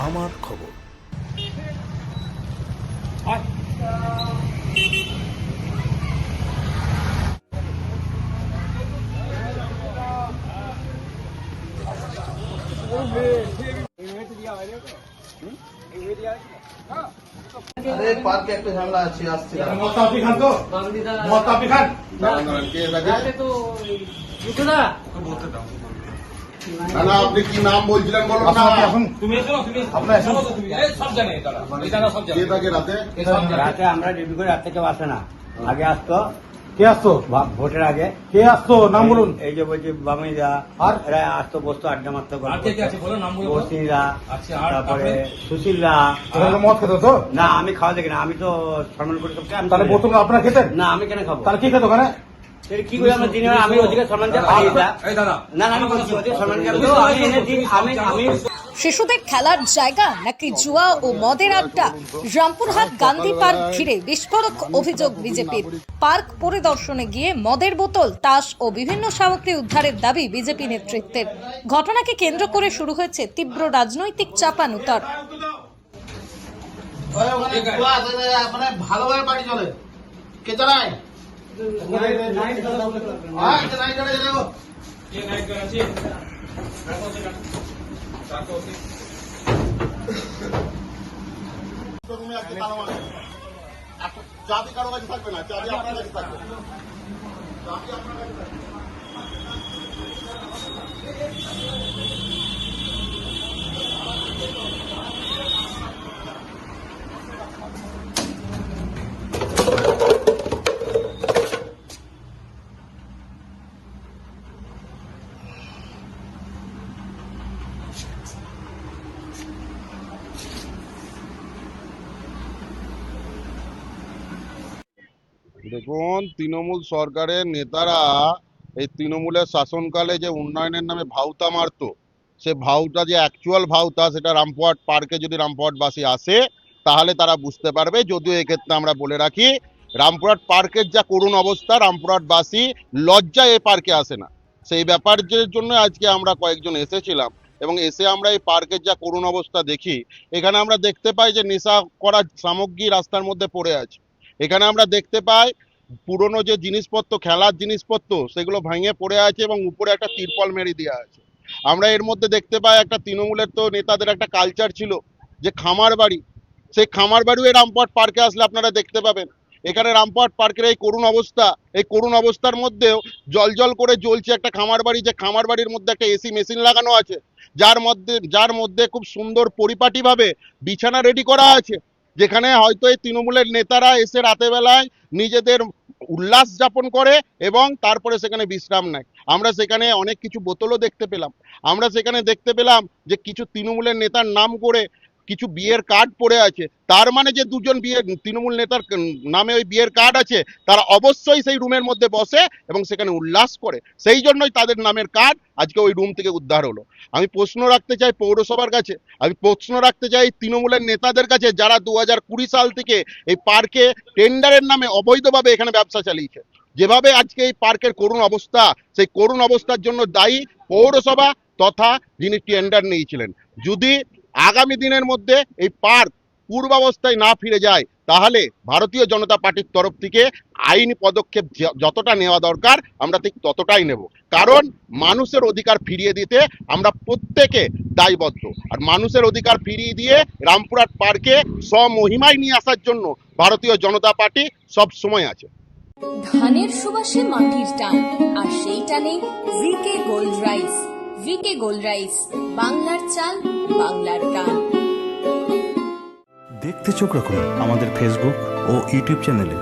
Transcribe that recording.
আমার খবর। अरे पार्क একটা ঝামেলা আছে আসছে মদ আপনি খান তো মদ আপনি খান না আপনি কি নাম বলছিলেন বলুন না। তুমি এসো আপনি এসো সব জানে তারা এই জায়গা সব জানে কে থাকে রাতে? রাতে আমরা ডিউটি করে রাত থেকে আসে না, আগে আসতো কে আসতো ভোটের আগে। কে আসতো নাম বলুন। এই যে বলছি বামিদা আর? এরা আসতো, বসতো, আড্ডা মারতো, আর কে কে আছে বলো নাম বলো। বসিরা, আচ্ছা, আর তারপরে তারপরে? সুশীলরা। ওখানে মদ খেত তো? না আমি খাওয়া দেখি না, আমি তো সম্মান করি সবকে। আমি তাহলে চলে বোতল আপনারা খেতেন? যাই। না আমি কেন খাবো? তাহলে কি খেত ওখানে? তাহলে কি করে আমরা দিনে আমি ওদিকে সম্মান দিয়ে পাঠিয়ে দিতাম। এই দাদা না না আমি বলছি ওদিকে সম্মান দিয়ে আমি এনে দিই। আমি শিশুদের খেলার জায়গা নাকি জুয়া ও মদের আড্ডা? রামপুরহাট গান্ধী পার্ক ঘিরে বিস্ফোরক অভিযোগ বিজেপির। পার্ক পরিদর্শনে গিয়ে মদের বোতল, তাস ও বিভিন্ন সামগ্রী উদ্ধারের দাবি বিজেপি নেতৃত্বের। ঘটনাকে কেন্দ্র করে শুরু হয়েছে তীব্র রাজনৈতিক চাপানুতর। মানে ভালোভাবে বাড়ি চলে কে চালায়? কে নাইট গার্ড আছে রুমে একটা তালা মারে। একটা চাবি কারো কাছে থাকবে না, চাবি আপনার কাছে থাকবে। চাবি আপনার কাছে থাকবে। দেখুন, তৃণমূল সরকারের নেতারা এই তৃণমূলের শাসনকালে যে উন্নয়নের নামে ভাউতা মারতো, সে ভাউটা যে অ্যাকচুয়াল ভাউতা, সেটা রামপুরহাট পার্কে যদি রামপুরহাটবাসী আসে তাহলে তারা বুঝতে পারবে। যদিও এক্ষেত্রে আমরা বলে রাখি, রামপুরহাট পার্কের যা করুণ অবস্থা, রামপুরহাটবাসী লজ্জায় এই পার্কে আসে না। সেই ব্যাপারের জন্য আজকে আমরা কয়েকজন এসেছিলাম এবং এসে আমরা এই পার্কের যা করুণ অবস্থা দেখি। এখানে আমরা দেখতে পাই যে নেশা করার সামগ্রী রাস্তার মধ্যে পড়ে আছে। এখানে আমরা দেখতে পাই পুরনো যে জিনিসপত্র, খেলার জিনিসপত্র, সেগুলো ভেঙে পড়ে আছে এবং উপরে একটা তিরপল মেরে দেওয়া আছে। আমরা এর মধ্যে দেখতে পাই একটা তৃণমূলের তো নেতাদের একটা কালচার ছিল যে খামার বাড়ি, সেই খামার বাড়িও এই রামপুরহাট পার্কে আসলে আপনারা দেখতে পাবেন। এখানে রামপুরহাট পার্কের এই করুণ অবস্থা, এই করুণ অবস্থার মধ্যেও জল করে জ্বলছে একটা খামার বাড়ি, যে খামার বাড়ির মধ্যে একটা এসি মেশিন লাগানো আছে, যার মধ্যে খুব সুন্দর পরিপাটিভাবে বিছানা রেডি করা আছে, যেখানে হয়তো এই তৃণমূলের নেতারা এসে রাতের বেলায় নিজেদের উল্লাস যাপন করে এবং তারপরে সেখানে বিশ্রাম নেয়। আমরা সেখানে অনেক কিছু বোতলও দেখতে পেলাম। আমরা সেখানে দেখতে পেলাম যে কিছু তৃণমূলের নেতার নাম করে কিছু বিয়ের কার্ড পড়ে আছে। তার মানে যে দুজন তৃণমূল নেতার নামে ওই বিয়ের কার্ড আছে, তারা অবশ্যই সেই রুমের মধ্যে বসে এবং সেখানে উল্লাস করে। সেই জন্যই তাদের নামের কার্ড আজকে ওই রুম থেকে উদ্ধার হলো। আমি প্রশ্ন রাখতে চাই পৌরসভার কাছে, আমি প্রশ্ন রাখতে চাই তৃণমূলের নেতাদের কাছে, যারা 2020 সাল থেকে এই পার্কে টেন্ডারের নামে অবৈধভাবে এখানে ব্যবসা চালিয়েছে। যেভাবে আজকে এই পার্কের করুণ অবস্থা, সেই করুণ অবস্থার জন্য দায়ী পৌরসভা তথা যিনি টেন্ডার নিয়েছিলেন। যদি আগামী দিনের মধ্যে এই পার্ক পূর্বাবস্থায় না ফিরে যায়, তাহলে ভারতীয় জনতা পার্টির তরফ থেকে আইনি পদক্ষেপ যতটা নেওয়া দরকার আমরা ঠিক ততটাই নেব। কারণ মানুষের অধিকার ফিরিয়ে দিতে আমরা প্রত্যেকে দায়বদ্ধ। আর মানুষের অধিকার ফিরিয়ে দিয়ে রামপুরহাট পার্কে স্বমহিমায় নিয়ে আসার জন্য ভারতীয় জনতা পার্টি সব সময় আছে। ধানের সুবাসে মাটির টান, আর সেই টানে V K gold rice. V K gold rice, বাংলার চাল, বাংলার টান। দেখতে চোখ রাখুন আমাদের ফেসবুক ও ইউটিউব চ্যানেলে।